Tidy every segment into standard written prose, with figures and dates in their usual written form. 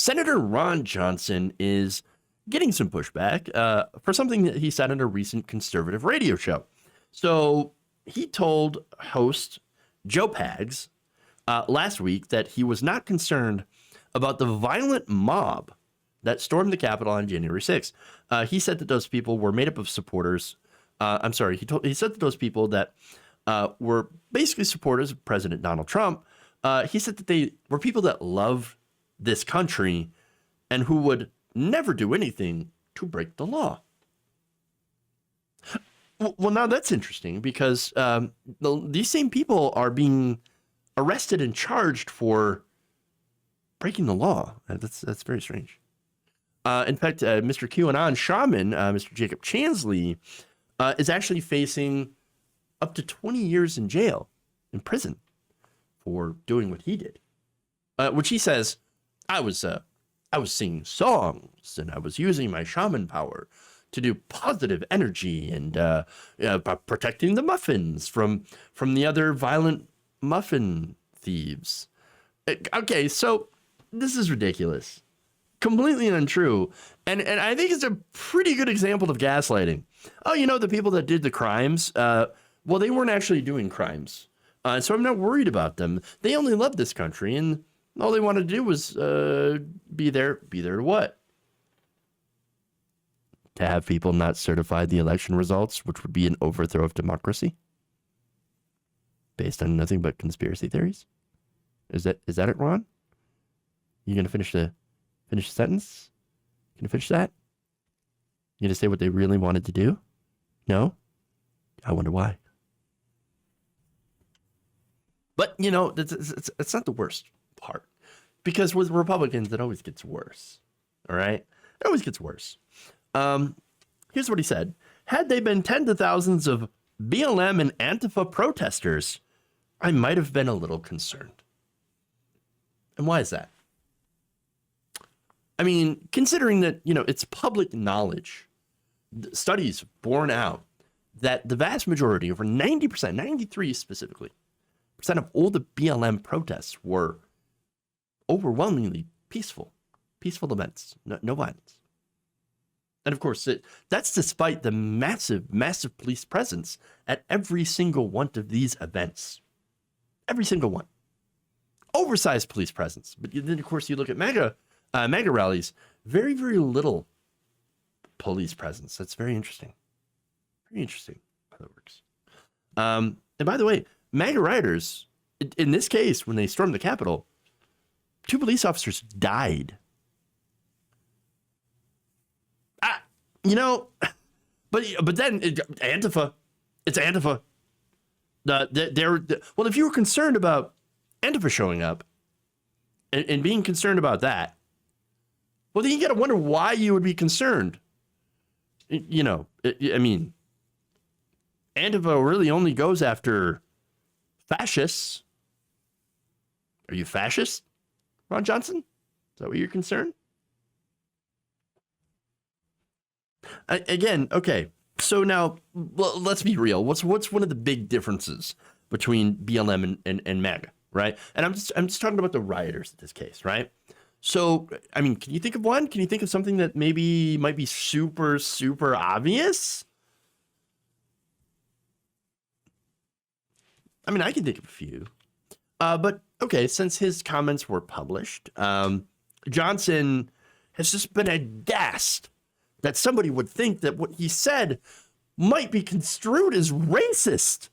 Senator Ron Johnson is getting some pushback for something that he said on a recent conservative radio show. So he told host Joe Pags last week that he was not concerned about the violent mob that stormed the Capitol on January 6th. He said that those people were made up of supporters. He said that those people that were basically supporters of President Donald Trump. He said that they were people that love this country and who would never do anything to break the law. Well, now that's interesting because these same people are being arrested and charged for breaking the law. That's very strange. In fact, Mr. QAnon shaman, Mr. Jacob Chansley, is actually facing up to 20 years in jail, in prison, for doing what he did. Which he says, I was singing songs and I was using my shaman power to do positive energy and protecting the muffins from the other violent muffin thieves. Okay, so this is ridiculous. Completely untrue. And I think it's a pretty good example of gaslighting. Oh, the people that did the crimes, well, they weren't actually doing crimes. So I'm not worried about them. They only love this country, and all they wanted to do was be there to what? To have people not certify the election results, which would be an overthrow of democracy, based on nothing but conspiracy theories. Is that it, Ron? You gonna finish the sentence? Can you finish that? You gonna say what they really wanted to do? No? I wonder why. But, it's not the worst part. Because with Republicans, it always gets worse. All right? It always gets worse. Here's what he said. Had they been tens of thousands of BLM and Antifa protesters, I might have been a little concerned. And why is that? I mean, considering that, it's public knowledge, studies borne out that the vast majority, over 90%, 93 specifically, percent of all the BLM protests were overwhelmingly peaceful events, no violence. And of course, that's despite the massive police presence at every single one of these events. Every single one. Oversized police presence. But then, of course, you look at MAGA rallies, very, very little police presence. That's very interesting. Very interesting how that works. And by the way, MAGA rioters, in this case, when they stormed the Capitol, 2 police officers died. But then Antifa, it's Antifa. Well, if you were concerned about Antifa showing up and being concerned about that, well, then you got to wonder why you would be concerned. I mean, Antifa really only goes after fascists. Are you fascist, Ron Johnson? Is that what you're concerned? Again, okay. So now, let's be real. What's one of the big differences between BLM and MAGA, right? And I'm just talking about the rioters in this case, right? So, I mean, can you think of one? Can you think of something that maybe might be super, super obvious? I mean, I can think of a few. But, okay, since his comments were published, Johnson has just been aghast that somebody would think that what he said might be construed as racist.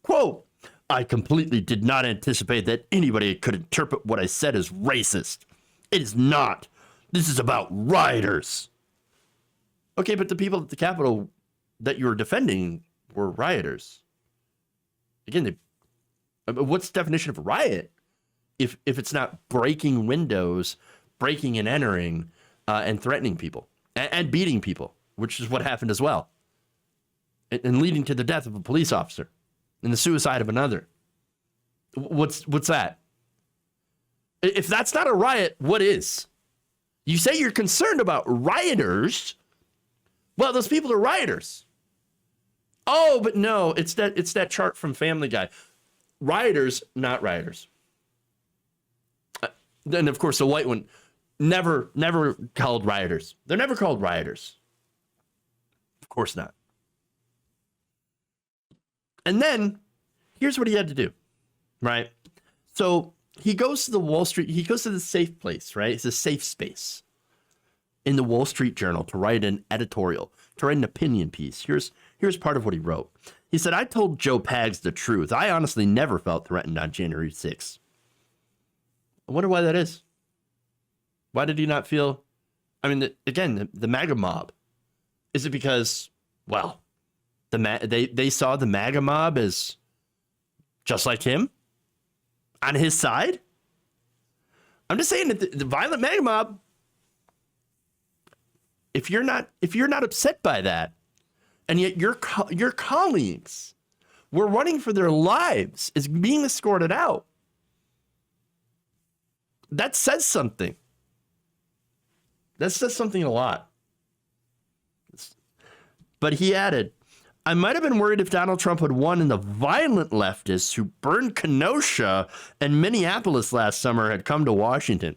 Quote, I completely did not anticipate that anybody could interpret what I said as racist. It is not. This is about rioters. Okay, but the people at the Capitol that you were defending were rioters. Again, what's the definition of a riot if it's not breaking windows, breaking and entering, and threatening people and beating people, which is what happened as well, and leading to the death of a police officer and the suicide of another? What's that? If that's not a riot, what is? You say you're concerned about rioters. Well, those people are rioters. Oh, but no, it's that chart from Family Guy. Rioters, not rioters. Then, of course, the white one. never called rioters. They're never called rioters. Of course not. And then here's what he had to do, right? So he goes to the Wall Street, he goes to the safe place, right? It's a safe space in the Wall Street Journal to write an editorial, to write an opinion piece. Here's part of what he wrote. He said, I told Joe Pags the truth. I honestly never felt threatened on January 6th. I wonder why that is. Why did he not feel? I mean, the MAGA mob. Is it because, well, they saw the MAGA mob as just like him on his side? I'm just saying that the violent MAGA mob, if you're not upset by that, and yet your colleagues were running for their lives, is being escorted out, that says something. That says something a lot. But he added, I might have been worried if Donald Trump had won and the violent leftists who burned Kenosha and Minneapolis last summer had come to Washington.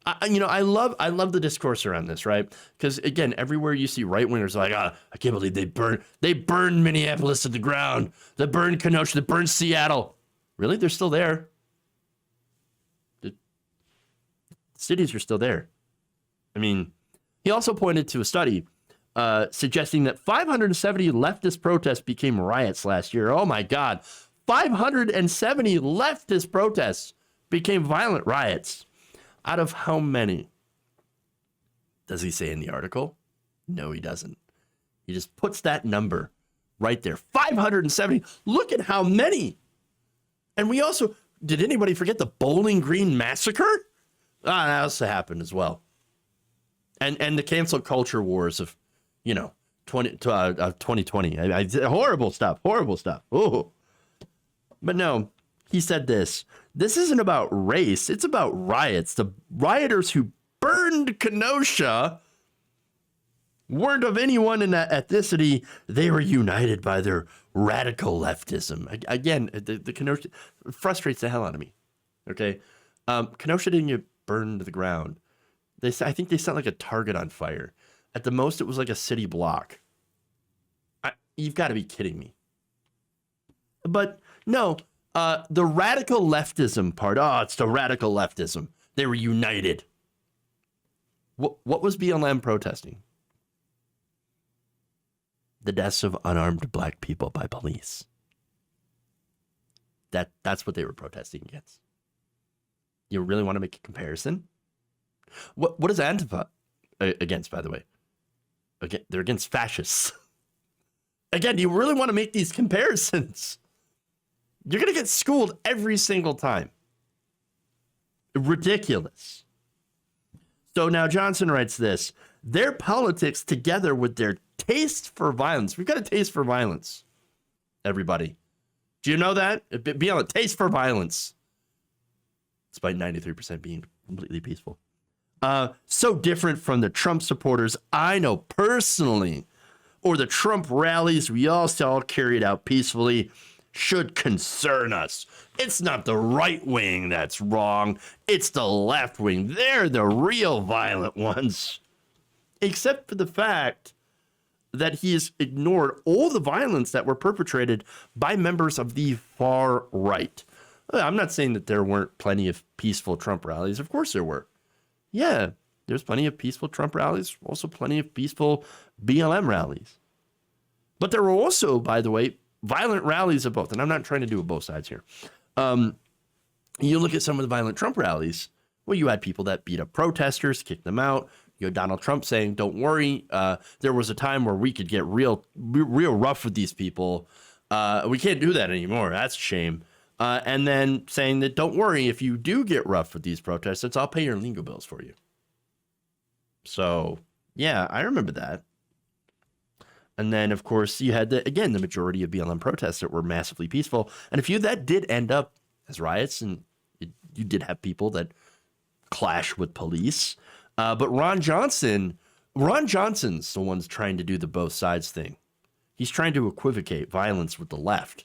I love the discourse around this, right? Because again, everywhere you see right wingers like, I can't believe they burned Minneapolis to the ground. They burned Kenosha. They burned Seattle. Really? They're still there. The cities are still there. I mean, he also pointed to a study suggesting that 570 leftist protests became riots last year. Oh my God. 570 leftist protests became violent riots. Out of how many? Does he say in the article? No, he doesn't. He just puts that number right there. 570. Look at how many. And we also, did anybody forget the Bowling Green massacre? That also happened as well. And the cancel culture wars of, 2020. Horrible stuff. Oh. But no, he said this. This isn't about race. It's about riots. The rioters who burned Kenosha weren't of anyone in that ethnicity. They were united by their radical leftism. Again, the Kenosha frustrates the hell out of me. Okay. Kenosha didn't get burned to the ground. I think they set like a Target on fire. At the most, it was like a city block. You've got to be kidding me. But no, the radical leftism part. Oh, it's the radical leftism. They were united. What was BLM protesting? The deaths of unarmed black people by police. That's what they were protesting against. You really want to make a comparison? What is Antifa against, by the way? Again, they're against fascists. Again, do you really want to make these comparisons? You're going to get schooled every single time. Ridiculous. So now Johnson writes this. Their politics together with their taste for violence. We've got a taste for violence, everybody. Do you know that? Be on a taste for violence. Despite 93% being completely peaceful. So different from the Trump supporters I know personally, or the Trump rallies we all saw carried out peacefully, should concern us. It's not the right wing that's wrong. It's the left wing. They're the real violent ones. Except for the fact that he has ignored all the violence that were perpetrated by members of the far right. I'm not saying that there weren't plenty of peaceful Trump rallies. Of course there were. Yeah, there's plenty of peaceful Trump rallies, also plenty of peaceful BLM rallies. But there were also, by the way, violent rallies of both. And I'm not trying to do both sides here. You look at some of the violent Trump rallies, well, you had people that beat up protesters, kicked them out. You had Donald Trump saying, don't worry. There was a time where we could get real rough with these people. We can't do that anymore. That's a shame. And then saying that, don't worry, if you do get rough with these protesters, I'll pay your legal bills for you. So, yeah, I remember that. And then, of course, you had, the majority of BLM protests that were massively peaceful. And a few that did end up as riots, and you did have people that clash with police. But Ron Johnson's the one's trying to do the both sides thing. He's trying to equivocate violence with the left.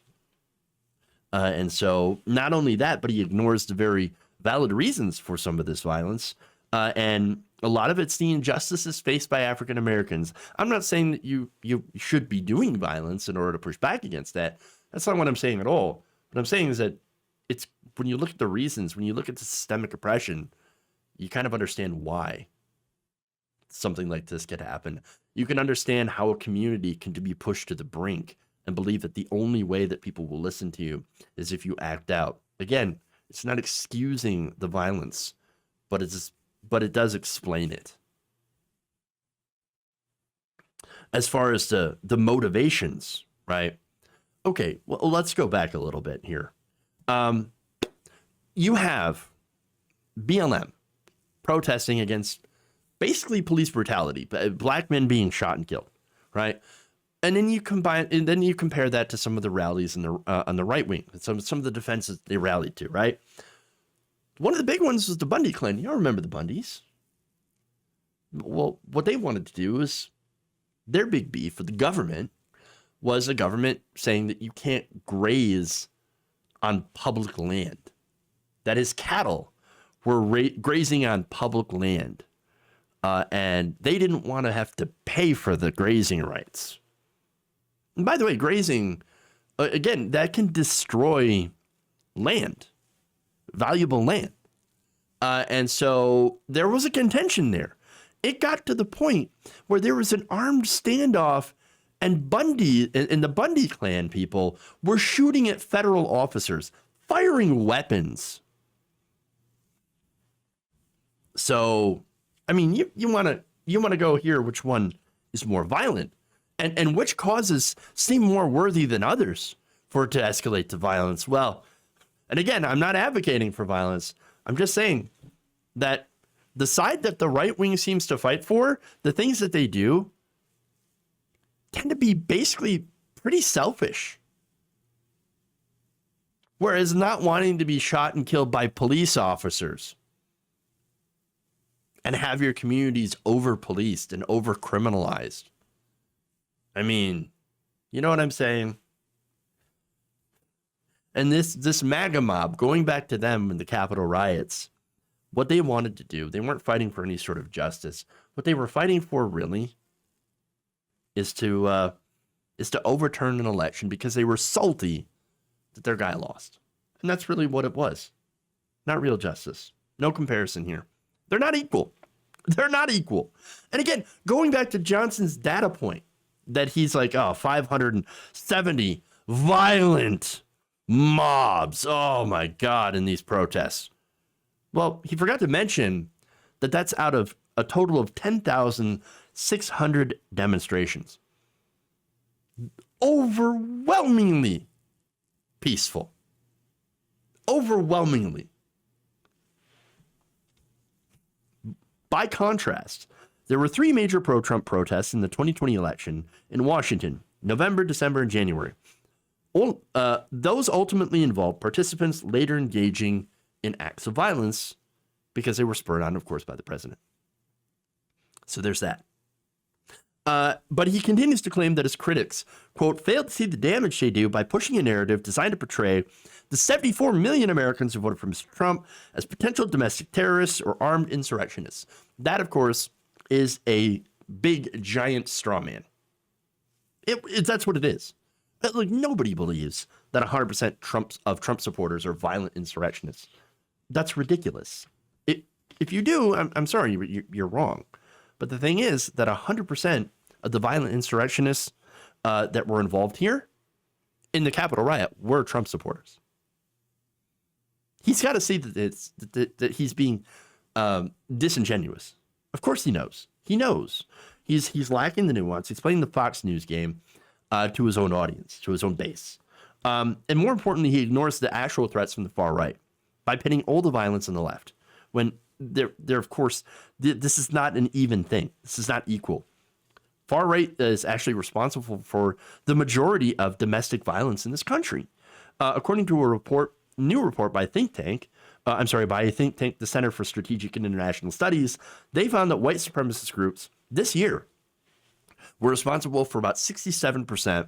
And so not only that, but he ignores the very valid reasons for some of this violence. And a lot of it's the injustices faced by African Americans. I'm not saying that you should be doing violence in order to push back against that. That's not what I'm saying at all. What I'm saying is that it's when you look at the reasons, when you look at the systemic oppression, you kind of understand why something like this could happen. You can understand how a community can be pushed to the brink and believe that the only way that people will listen to you is if you act out. Again, it's not excusing the violence, but it does explain it. As far as the motivations, right? Okay, well, let's go back a little bit here. You have BLM protesting against basically police brutality, black men being shot and killed, right? And then you compare that to some of the rallies on the right wing, some of the defenses they rallied to, right? One of the big ones was the Bundy clan. You all remember the Bundys? Well, what they wanted to do is their big beef with the government was a government saying that you can't graze on public land. That is, cattle were grazing on public land. And they didn't want to have to pay for the grazing rights. And by the way, grazing, again, that can destroy land, valuable land. And so there was a contention there. It got to the point where there was an armed standoff, and Bundy and the Bundy clan people were shooting at federal officers, firing weapons. So, I mean, you want to go here which one is more violent, and which causes seem more worthy than others for it to escalate to violence. Well, and again, I'm not advocating for violence. I'm just saying that the side that the right wing seems to fight for, the things that they do tend to be basically pretty selfish. Whereas not wanting to be shot and killed by police officers and have your communities over-policed and over-criminalized. I mean, you know what I'm saying? And this MAGA mob, going back to them in the Capitol riots, what they wanted to do, they weren't fighting for any sort of justice. What they were fighting for really is to overturn an election because they were salty that their guy lost. And that's really what it was. Not real justice. No comparison here. They're not equal. They're not equal. And again, going back to Johnson's data point that he's like, 570 violent mobs. Oh my God, in these protests. Well, he forgot to mention that that's out of a total of 10,600 demonstrations. Overwhelmingly peaceful. Overwhelmingly. By contrast, there were 3 major pro-Trump protests in the 2020 election in Washington, November, December, and January. Those ultimately involved participants later engaging in acts of violence because they were spurred on, of course, by the president. So there's that. But he continues to claim that his critics, quote, failed to see the damage they do by pushing a narrative designed to portray the 74 million Americans who voted for Mr. Trump as potential domestic terrorists or armed insurrectionists. That, of course, is a big, giant straw man. That's what it is. Like, nobody believes that 100% Trump supporters are violent insurrectionists. That's ridiculous. If you do, I'm sorry, you're wrong. But the thing is that 100% of the violent insurrectionists that were involved here in the Capitol riot were Trump supporters. He's got to see that he's being disingenuous. Of course he knows. He knows. He's lacking the nuance. He's playing the Fox News game to his own audience, to his own base. And more importantly, he ignores the actual threats from the far right by pitting all the violence on the left. When they're of course, this is not an even thing. This is not equal. Far right is actually responsible for the majority of domestic violence in this country. According to a new report by a think tank, the Center for Strategic and International Studies, they found that white supremacist groups this year were responsible for about 67%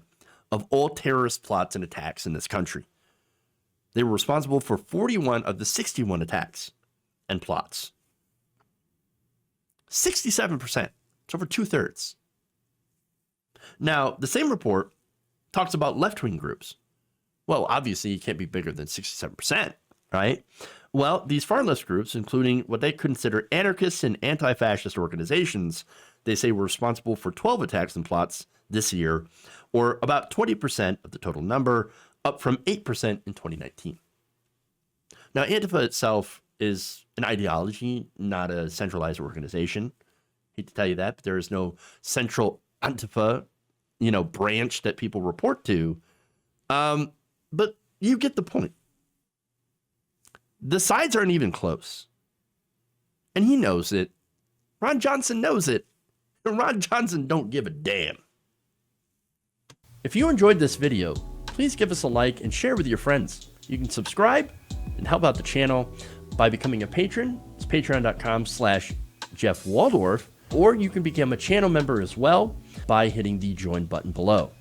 of all terrorist plots and attacks in this country. They were responsible for 41 of the 61 attacks and plots. 67%. It's over 2/3. Now, the same report talks about left-wing groups. Well, obviously, you can't be bigger than 67%, right? Well, these far left groups, including what they consider anarchists and anti-fascist organizations, they say were responsible for 12 attacks and plots this year, or about 20% of the total number, up from 8% in 2019. Now, Antifa itself is an ideology, not a centralized organization. Hate to tell you that, but there is no central Antifa, branch that people report to. But you get the point. The sides aren't even close. And he knows it. Ron Johnson knows it. And Ron Johnson don't give a damn. If you enjoyed this video, please give us a like and share with your friends. You can subscribe and help out the channel by becoming a patron. It's patreon.com/Jeff Waldorf. Or you can become a channel member as well by hitting the join button below.